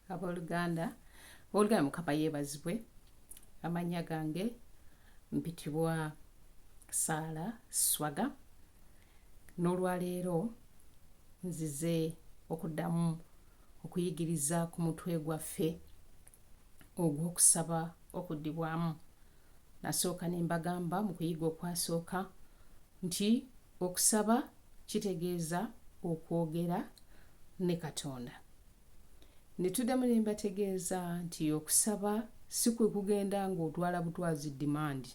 Abooluganda Mukama yeebazibwe. Amannya gange mpitibwa Saala Swaga. N'olwaleero nzize okuddamu okuyigiriza ku mutwe gwaffe ogw'okusaba okuddibwamu. Nasooka ne mbagamba mu kuyiga okwasooka nti okusaba kitegeeza okwogera ne Katonda. Ne tuddamu ne mbategeeza nti okusaba si kwe kugenda ng'otwala butwazi demand.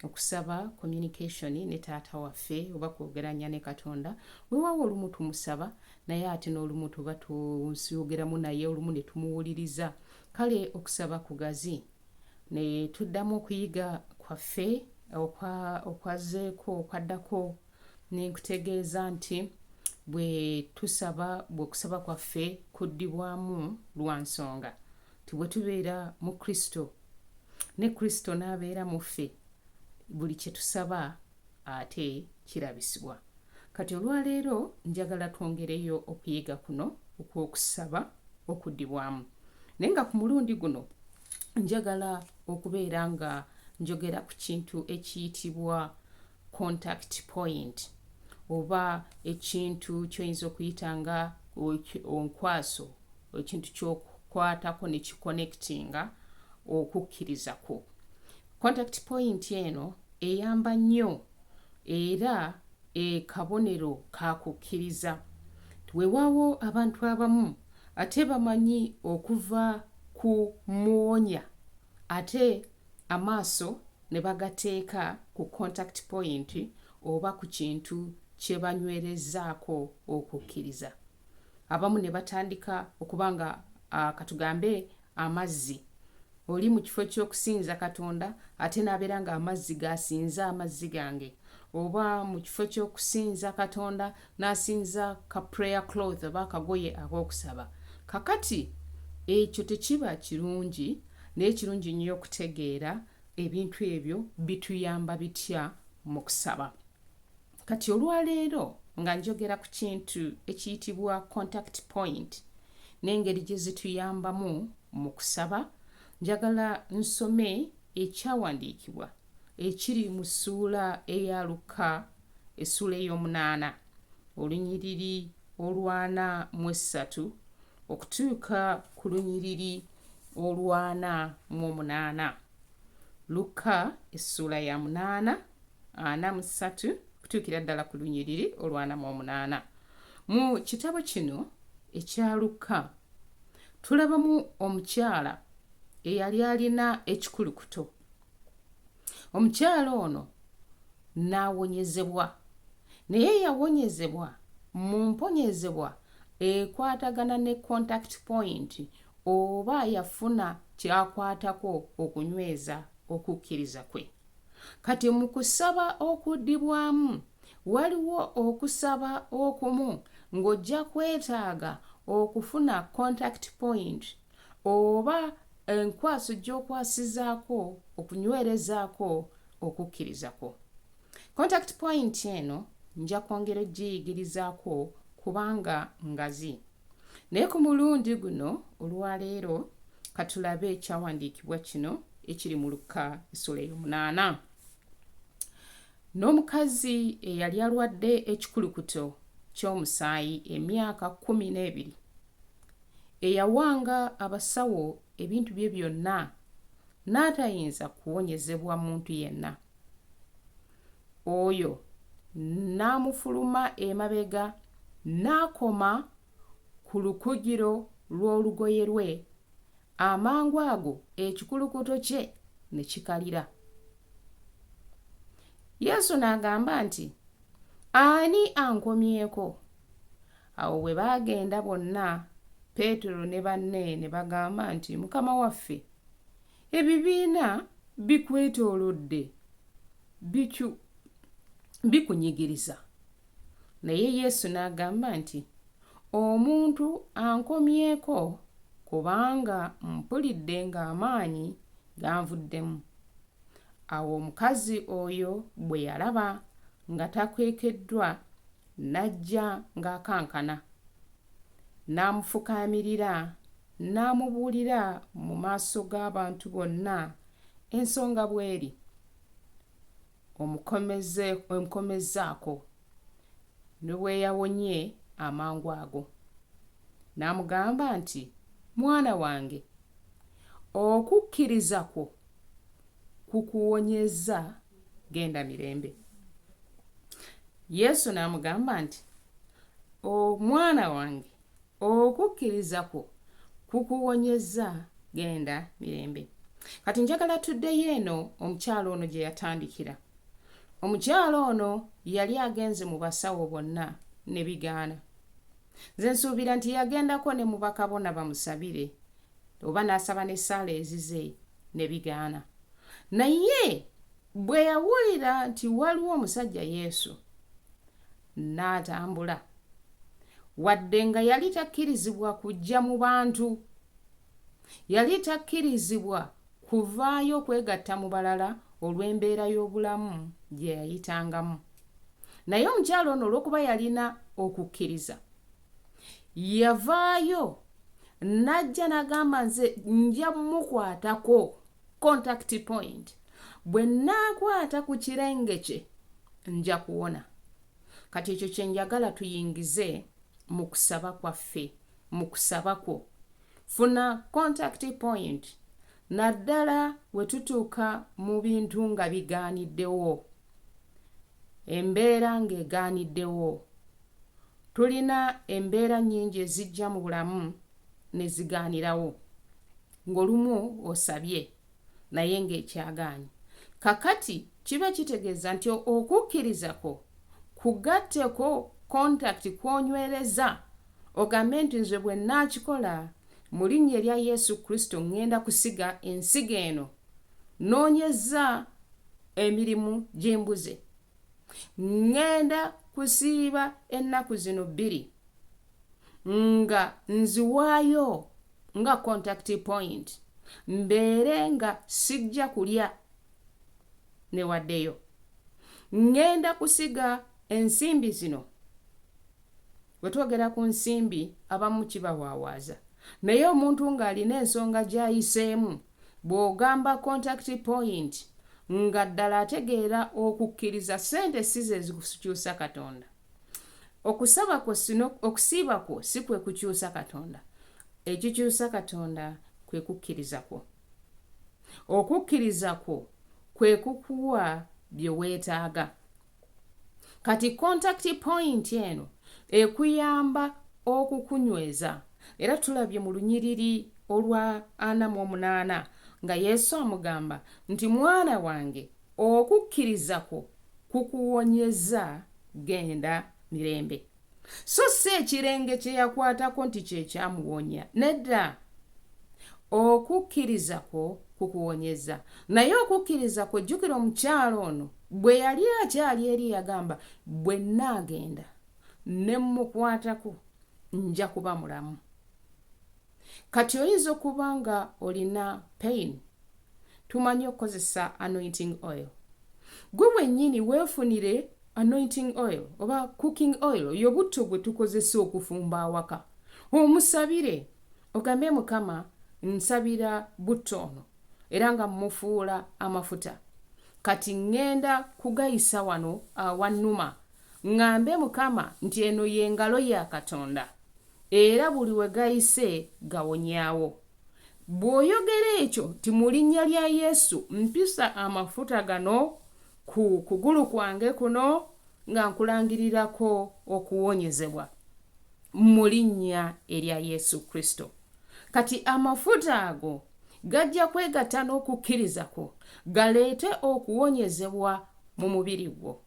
Okusaba communication ne taata waffe oba kwogeranya ne Katonda. Weewaawo olumu tumusaba naye ate n'olumu tuba tusiyogeramu naye olumu ne tumuwuliriza. Kale okusaba kugazi. Ne tuddamu okuyiga kwaffe okwaddako ne nkutegeeza nti bwe okusaba kwaffe kuddibwamu lwa nsonga nti bwe tubeera mu Kristo ne Kristo n'abeera mu ffe, buli kye tusaba ate kirabisibwa. Kati olwaleero njagala twongereyo okuyiga kuno okw'okusaba okuddibwamu. Naye nga ku mulundi guno njagala okubeera nga njogera ku kintu ekiyitibwa contact point oba ekintu ky'oyinza okuyita nga onkwaso, ekintu ky'okukwatako ne kiconnectinga okukkiriza kwo. Contact point eno eyamba nnyo era kabonero ka kukkiriza. Weewaawo abantu abamu ate bamanyi okuva ku muwonya ate amaaso ne bagateeka ku contact point oba ku kintu kye banywerezaako okukkiriza. Abamu ne batandika okuba nga katugambe amazzi. Oli mu kifo ky'okusinza Katonda ate n'abeera nga amazzi g'asinza amazzi gange. Oba mu kifo ky'okusinza Katonda n'asinza ka prayer cloth oba akagoye ak'okusaba. Kakati ekyo tekiba kirungi, naye kirungi nnyo okutegeera ebintu ebyo bituyamba bitya mu kusaba. Kati olwaleero nga njogera ku kintu ekiyitibwa contact point n'engeri gye zituyambamu mu kusaba, njagala nsome ekyawandiikibwa ekiri mu ssuula eya Luka, essuula ey'omunaana, olunyiriri olwana mu essatu okutuuka ku lunyiriri olwana mu omunaana. Luka essuula ya munaana, ana mu ssatu kutuukira ddala ku lunyiriri olwana mu omunaana. Mu kitabo kino ekya Luka tulabamu omukyala eyali alina ekikulukuto. Omukyala ono n'awonyezebwa, naye yawonyezebwa mu mponyezebwa ekwatagana ne contact point oba yafuna kyakwatako okunyweza okukkiriza kwe. Kati mu kusaba okuddibwamu waliwo okusaba okumu ng'ojja kwetaaga okufuna contact point oba enkwaso gy'okwasizaako okunywerezaako okukkiriza kwo. Contact point eno nja kwongera ogiyigirizaako kubanga ngazi. Naye ku mulundi guno olwaleero katulabe ekyawandiikibwa kino ekiri mu Luka essuula ey'omunaana. N'omukazi eyali alwadde ekikulukuto ky'omusaayi emyaka 12 eyawanga abasawo ebintu bye byonna n'atayinza kuwonyezebwa muntu yenna. Oyo n'amufuluma emabega n'akoma ku lukugiro lw'olugoye lwe, amangu ago ekikulukuto kye ne kikalira. Yesu n'agamba nti, "Ani ankomyeko?" Awo bwe baagenda bonna, Peetero ne banne ne bagamba nti, "Mukama waffe, ebibiina bikwetoolodde bikunyigiriza." Naye Yesu n'agamba nti, "Omuntu ankomyeko kubanga mpulidde ng'amaanyi ganvuddemu." Awo omukazi oyo bwe yalaba nga takwekeddwa n'ajja ng'akankana, n'amufukaamirira n'amubuulira mu maaso g'abantu bonna ensonga bw'eri, omukomezzaako ne bwe yawonye amangu ago. N'amugamba nti, mwana wange, okukkiriza kwo kukuwonyezza, genda mirembe. Yesu n'amugamba nti, mwana wange, okukkiriza kwo kukuwonyezza, genda mirembe. Kati njagala tuddeyo eno omukyalo ono gye yatandikira. Omukyalo ono yali agenze mu basawo bonna ne bigaana. Nze nsuubira nti yagendako ne mu bakabona bamusabire oba n'asaba n'essaala ezize ne bigaana. Naye bwe yawulira nti waliwo omusajja Yesu, n'atambula. Wadde nga yali takkirizibwa kujja mu bantu, yali takkirizibwa kuvaayo okwegatta mu balala olw'embeera y'obulamu gye yayitangamu. Naye omukyalo ono olw'okuba yalina okukkiriza, yavaayo n'ajja n'agamba, nze nja mukwatako contact point. Bwe naakwata ku kirenge kye nja kuwona. Kati ekyo kye njagala tuyingize mu kusaba kwaffe, mu kusaba kwo. Funa contact point naddala we tutuuka mu bintu nga bigaaniddewo, embeera ng'egaaniddewo. Tulina embeera nnyingi ezijja mu bulamu ne zigaanirawo, ng'olumu osabye naye ng'ekyagaanyi. Kakati kiba kitegeeza nti okukkiriza kwo kugatteko contact kw'onywereza, ogambe nti nze bwe nnaakikola mu linnya erya Yesu Kristo ŋŋenda kusiga ensigo eno, noonyezza emirimu gy'embuze, ŋŋenda kusiiba ennaku zino 2 nga nziwaayo nga contact point, mbeere nga sijja kulya newaddeyo, ŋŋenda kusiga ensimbi zino. Bwe twogera ku nsimbi abamu kibawaawaaza, naye omuntu ng'alina ensonga gy'ayiseemu, bw'ogamba contact point nga ddala ategeera okukkiriza, ssente si ze zikukyusa Katonda. Okusiiba kwo si kwe kukyusa Katonda. Ekikyusa Katonda kwe kukkiriza kwo. Okukkiriza kwo kwe kukuwa bye weetaaga. Kati contact point eno ekuyamba okukunyweza. Era tulabye mu lunyiriri olwa 48 nga Yesu amugamba nti, mwana wange, okukkiriza kwo kukuwonyezza, genda mirembe. So si ekirenge kye yakwatako nti kye kyamuwonya, nedda. Okukkiriza kwo kukuwonyezza. Naye okukkiriza kwe, jjukira omukyalo ono bwe yali akyali eri yagamba, bwe nnaagenda ne mmukwatako nja kuba mulamu. Kati oyinza okuba nga olina pain, tumanyi okukozesa anointing oil. Gwe wennyini weefunire anointing oil oba cooking oil, oyo butto bwe tukozesa okufumba awaka. Omusabire, ogambe Mukama, nsabira butto ono era nga mmufuula amafuta. Kati ŋŋenda kugayisa wano awannuma, ŋŋambe Mukama nti eno y'engalo ya Katonda, era buli we gayise gawonyaawo. Bw'oyogera ekyo ti mu linnya lya Yesu mpisa amafuta gano ku kugulu kwange kuno nga nkulangirirako okuwonyezebwa mu linnya erya Yesu Kristo. Kati amafuta ago gajja kwegatta n'okukkiriza kwo galeete okuwonyezebwa mu mubiri gwo.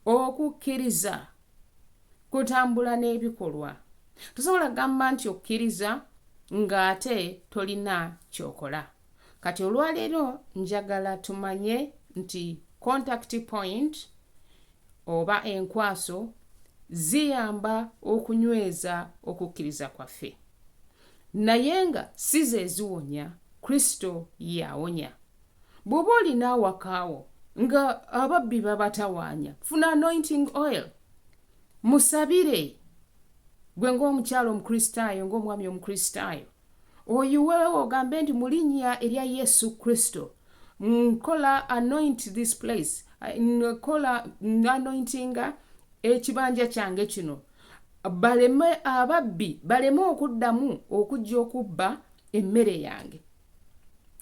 Okukkiriza kutambula n'ebikolwa. Tosobola gamba nti okkiriza ng'ate tolina ky'okola. Kati olwaleero njagala tumanye nti contact point oba enkwaso ziyamba okunyweza okukkiriza kwaffe. Naye nga si ze ziwonya, Kristo yawonya. Bw'oba olina awakaawo nga ababbi babatawaanya, funa anointing oil, musabire, gwe ng'omukyalo omukristaayo ng'omwami omukristaayo oyiweewo ogambe nti mu linnya erya Yesu Kristo nkola anoint this place, nkola anointinga ekibanja kyange kino, baleme ababbi baleme okuddamu okujja okubba emmere yange.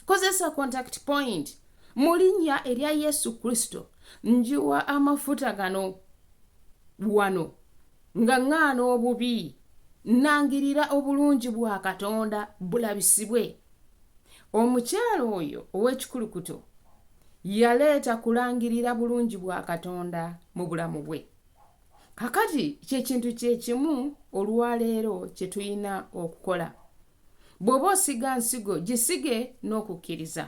Kozesa contact point mu linnya erya Yesu Kristo njiwa amafuta gano wano nga ŋŋaana obubi, nangirira obulungi bwa Katonda bulabisibwe. Omukyalo oyo ow'ekikulukuto yaleeta kulangirira bulungi bwa Katonda mu bulamu bwe. Kakati ky'ekintu kyekimu olwaleero kye tulina okukola. Bw'oba osiga nsigo gisige n'okukkiriza.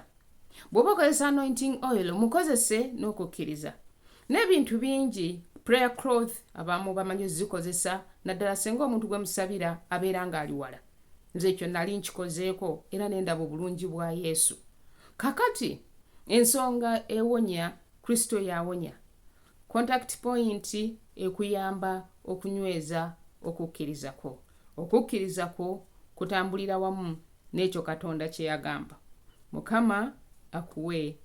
Bw'oba okozesa anointing oil mukozese n'okukkiriza. N'ebintu bingi prayer cloth abamu bamanyi zikozesa naddala singa omuntu gwe musabira abeera ng'ali wala. Nze ekyo nali nkikozeeko era n'endaba obulungi bwa Yesu. Kakati ensonga ewonya, Kristo yawonya. Contact point ekuyamba okunyweza okukkiriza kwo. Okukkiriza kwo kutambulira wamu n'ekyo Katonda kye yagamba. Mukama akuwe